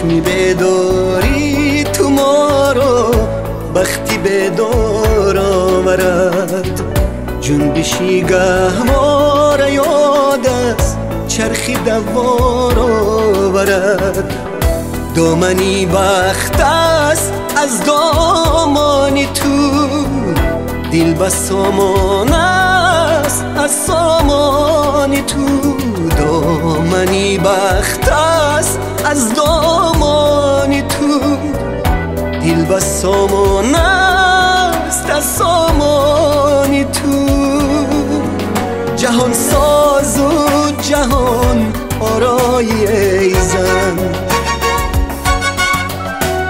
چشمی بداری تو ما رو بختی بدار آورد جنبشی گهوار یاد است چرخی دوار آورد دامنی بخت است از دامانی تو دل بس سامان است از سامانی تو دامنی بخت است از دامانی تو دل بس سامان است از سامانی تو جهان ساز و جهان آرای ای زن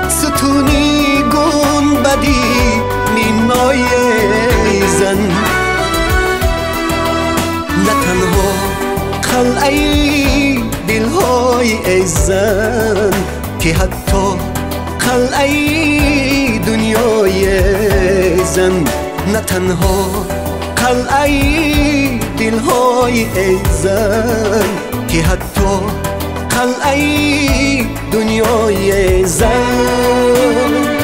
ستونی گنبدی مینای ای زن نه تنها قلعه دلهای ای زن که حتی قلعه دنیای ای زن نه تنها قلعه دلهای ای زن که حتی قلعه دنیای ای زن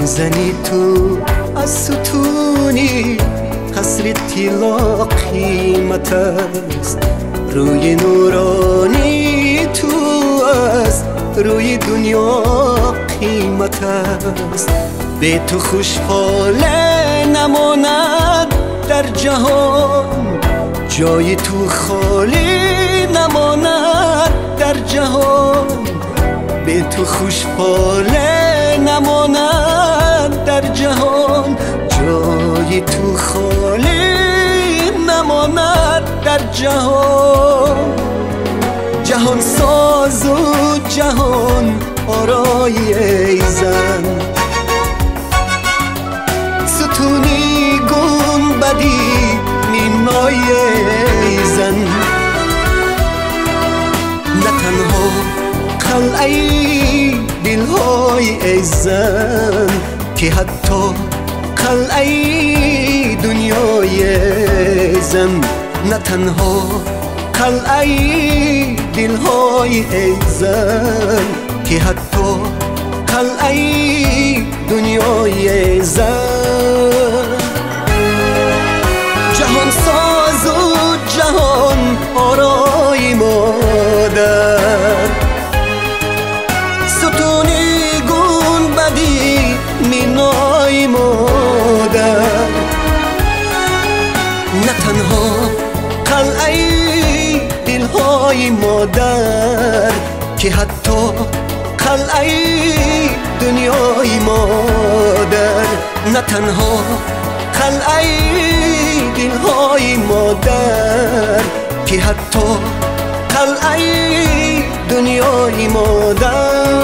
زنی تو از ستونی قصر طلا قیمت است روی نورانی تو است روی دنیا قیمت است به تو خوشحاله نماند در جهان جای تو خالی نماند در جهان به تو خوشحاله نماند در جهان جای تو خالی نماند در جهان جهان ساز و جهان آرای ای زن ستونی گنبدی مینای ای زن نه تنها قلعه دلهای ای زن که حتی قلعه دنیای ای زن نه تنها قلعه دلهای ای زن که حتی قلعه دنیای ای زن جهان ساز و جهان آرای مادر ستونی گنبدی مینای مادر نه تنها قلعه دلهای مادر که حتی قلعه دنیای مادر نه تنها قلعه دلهای مادر که حتی قلعه دنیای مادر